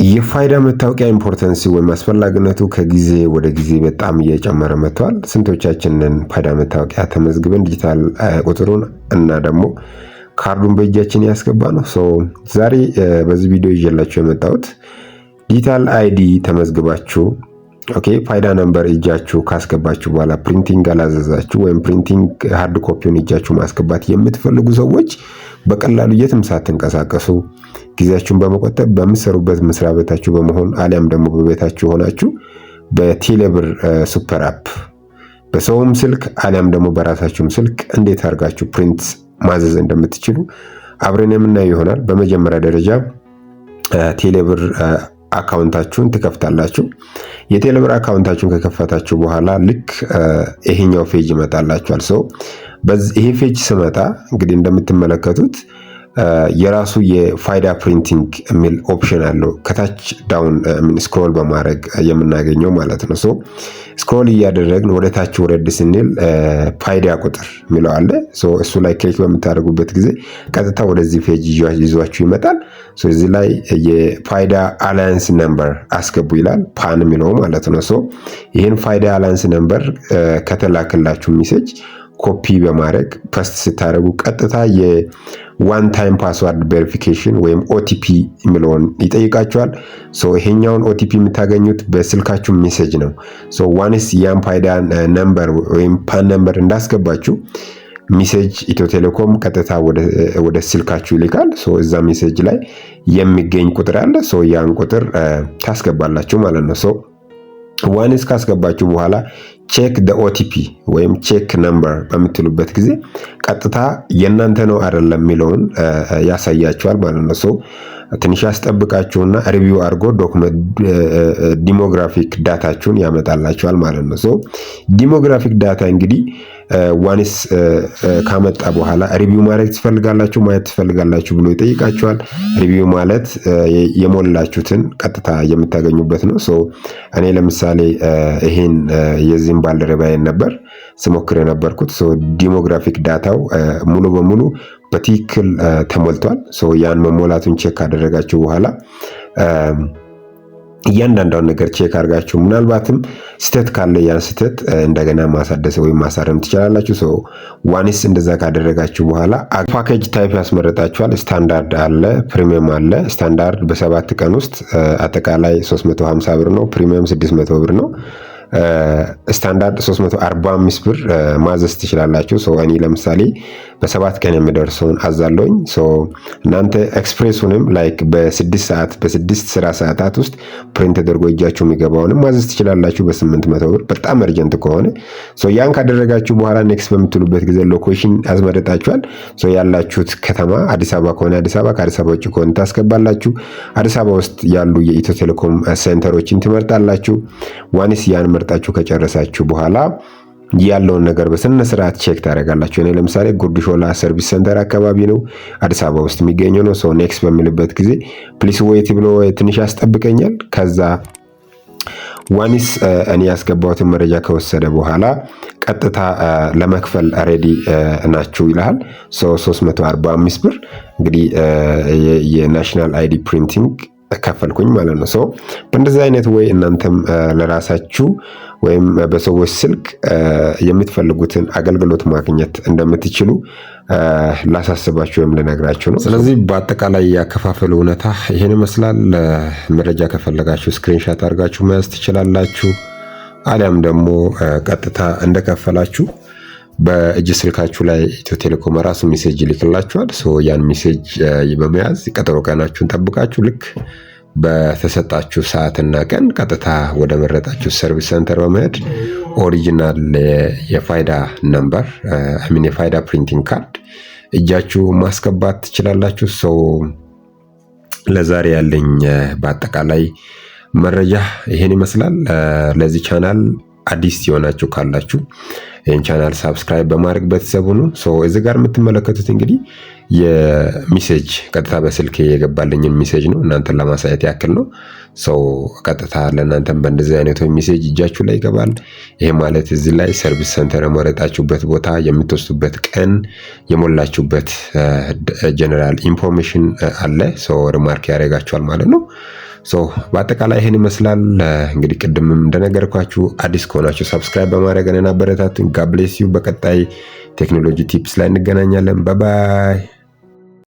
የፋይዳ መታወቂያ ኢምፖርታንስ ወይም አስፈላጊነቱ ከጊዜ ወደ ጊዜ በጣም እየጨመረ መጥቷል። ስንቶቻችንን ፋይዳ መታወቂያ ተመዝግበን ዲጂታል ቁጥሩን እና ደግሞ ካርዱን በእጃችን ያስገባ ነው። ዛሬ በዚህ ቪዲዮ ይዤላችሁ የመጣሁት ዲጂታል አይዲ ተመዝግባችሁ ፋይዳ ነምበር እጃችሁ ካስገባችሁ በኋላ ፕሪንቲንግ አላዘዛችሁ ወይም ፕሪንቲንግ ሃርድ ኮፒውን እጃችሁ ማስገባት የምትፈልጉ ሰዎች በቀላሉ የትም ሳትንቀሳቀሱ ጊዜያችሁን በመቆጠብ በምትሰሩበት መስሪያ ቤታችሁ በመሆን አሊያም ደግሞ በቤታችሁ ሆናችሁ በቴሌብር ሱፐር አፕ በሰውም ስልክ አሊያም ደግሞ በራሳችሁም ስልክ እንዴት አድርጋችሁ ፕሪንት ማዘዝ እንደምትችሉ አብረን የምናየው ይሆናል። በመጀመሪያ ደረጃ ቴሌብር አካውንታችሁን ትከፍታላችሁ። የቴሌብር አካውንታችሁን ከከፈታችሁ በኋላ ልክ ይሄኛው ፔጅ ይመጣላችኋል። ይሄ ፔጅ ስመጣ እንግዲህ እንደምትመለከቱት የራሱ የፋይዳ ፕሪንቲንግ የሚል ኦፕሽን አለው። ከታች ዳውን ስክሮል በማድረግ የምናገኘው ማለት ነው። ስክሮል እያደረግን ወደ ታች ወረድ ስንል ፋይዳ ቁጥር የሚለው አለ። እሱ ላይ ክሊክ በምታደርጉበት ጊዜ ቀጥታ ወደዚህ ፔጅ ይዟችሁ ይመጣል። እዚህ ላይ የፋይዳ አላያንስ ነምበር አስገቡ ይላል፣ ፓን የሚለው ማለት ነው። ይህን ፋይዳ አላያንስ ነምበር ከተላከላችሁ ሜሴጅ ኮፒ በማድረግ ፐስት ስታደርጉ ቀጥታ የዋን ታይም ፓስዋርድ ቬሪፊኬሽን ወይም ኦቲፒ የሚለውን ይጠይቃችኋል። ይሄኛውን ኦቲፒ የምታገኙት በስልካችሁ ሜሴጅ ነው። ዋንስ ያን ፋይዳ ነምበር ወይም ፓን ነምበር እንዳስገባችሁ ሜሴጅ ኢትዮ ቴሌኮም ቀጥታ ወደ ስልካችሁ ይልካል። እዛ ሜሴጅ ላይ የሚገኝ ቁጥር አለ። ያን ቁጥር ታስገባላችሁ ማለት ነው። ዋንስ ካስገባችሁ በኋላ ቼክ ደ ኦቲፒ ወይም ቼክ ነምበር በምትሉበት ጊዜ ቀጥታ የእናንተ ነው አይደለም የሚለውን ያሳያችኋል ማለት ነው። ትንሽ ያስጠብቃችሁና ሪቪው አድርጎ ዲሞግራፊክ ዳታችሁን ያመጣላችኋል ማለት ነው። ዲሞግራፊክ ዳታ እንግዲህ ዋንስ ካመጣ በኋላ ሪቪው ማድረግ ትፈልጋላችሁ ማየት ትፈልጋላችሁ ብሎ ይጠይቃችኋል። ሪቪው ማለት የሞላችሁትን ቀጥታ የምታገኙበት ነው። እኔ ለምሳሌ ይሄን የዚህን ባልደረባዬን ነበር ስሞክር የነበርኩት። ዲሞግራፊክ ዳታው ሙሉ በሙሉ በትክክል ተሞልቷል። ያን መሞላቱን ቼክ ካደረጋችሁ በኋላ እያንዳንዷን ነገር ቼክ አድርጋችሁ ምናልባትም ስህተት ካለ ያን ስህተት እንደገና ማሳደስ ወይም ማሳረም ትችላላችሁ። ዋንስ እንደዛ ካደረጋችሁ በኋላ ፓኬጅ ታይፕ ያስመረጣችኋል። ስታንዳርድ አለ፣ ፕሪሚየም አለ። ስታንዳርድ በ7 ቀን ውስጥ አጠቃላይ 350 ብር ነው። ፕሪሚየም 600 ብር ነው። ስታንዳርድ 345 ብር ማዘዝ ትችላላችሁ። እኔ ለምሳሌ በ7 ቀን የሚደርሰውን አዛለሁኝ። እናንተ ኤክስፕሬሱንም ላይክ በ6 ሰዓት በ6 ስራ ሰዓታት ውስጥ ፕሪንት ተደርጎ እጃችሁ የሚገባውንም ማዘዝ ትችላላችሁ በ800 ብር በጣም እርጀንት ከሆነ። ያን ካደረጋችሁ በኋላ ኔክስት በምትሉበት ጊዜ ሎኬሽን ያስመርጣችኋል። ያላችሁት ከተማ አዲስ አበባ ከሆነ አዲስ አበባ፣ ከአዲስ አበባ ውጭ ከሆነ ታስገባላችሁ። አዲስ አበባ ውስጥ ያሉ የኢትዮ ቴሌኮም ሴንተሮችን ትመርጣላችሁ። ዋንስ ያን መርጣችሁ ከጨረሳችሁ በኋላ ያለውን ነገር በስነ ስርዓት ቼክ ታደርጋላችሁ። እኔ ለምሳሌ ጉርድ ሾላ ሰርቪስ ሴንተር አካባቢ ነው አዲስ አበባ ውስጥ የሚገኘው ነው። ኔክስት በሚልበት ጊዜ ፕሊስ ዌይት ብሎ ትንሽ ያስጠብቀኛል። ከዛ ዋንስ እኔ ያስገባሁትን መረጃ ከወሰደ በኋላ ቀጥታ ለመክፈል ሬዲ ናችሁ ይላል። 345 ብር እንግዲህ የናሽናል አይዲ ፕሪንቲንግ ከፈልኩኝ ማለት ነው። በእንደዚህ አይነት ወይ እናንተም ለራሳችሁ ወይም በሰዎች ስልክ የምትፈልጉትን አገልግሎት ማግኘት እንደምትችሉ ላሳስባችሁ ወይም ልነግራችሁ ነው። ስለዚህ በአጠቃላይ ያከፋፈሉ ሁኔታ ይሄን ይመስላል። መረጃ ከፈለጋችሁ ስክሪንሻት አድርጋችሁ መያዝ ትችላላችሁ። አሊያም ደግሞ ቀጥታ እንደከፈላችሁ በእጅ ስልካችሁ ላይ ኢትዮ ቴሌኮም ራሱ ሜሴጅ ይልክላችኋል። ያን ሜሴጅ በመያዝ ቀጠሮ ቀናችሁን ጠብቃችሁ ልክ በተሰጣችሁ ሰዓትና ቀን ቀጥታ ወደ መረጣችሁ ሰርቪስ ሴንተር በመሄድ ኦሪጂናል የፋይዳ ነምበር የፋይዳ ፕሪንቲንግ ካርድ እጃችሁ ማስገባት ትችላላችሁ። ለዛሬ ያለኝ በአጠቃላይ መረጃ ይሄን ይመስላል። ለዚህ ቻናል አዲስ የሆናችሁ ካላችሁ ይህን ቻናል ሳብስክራይብ በማድረግ ቤተሰብ ሁኑ። እዚህ ጋር የምትመለከቱት እንግዲህ የሜሴጅ ቀጥታ በስልክ የገባልኝን ሜሴጅ ነው እናንተን ለማሳየት ያክል ነው። ቀጥታ ለእናንተም በእንደዚህ አይነት ሜሴጅ እጃችሁ ላይ ይገባል። ይሄ ማለት እዚህ ላይ ሰርቪስ ሴንተር የመረጣችሁበት ቦታ፣ የምትወስዱበት ቀን፣ የሞላችሁበት ጀነራል ኢንፎርሜሽን አለ። ሪማርክ ያደርጋችኋል ማለት ነው። በአጠቃላይ ይሄን ይመስላል። እንግዲህ ቅድምም እንደነገርኳችሁ አዲስ ከሆናችሁ ሰብስክራይብ በማድረግ እና አበረታቱኝ። ጋድ ብሌስ ዩ። በቀጣይ ቴክኖሎጂ ቲፕስ ላይ እንገናኛለን። ባይ ባይ።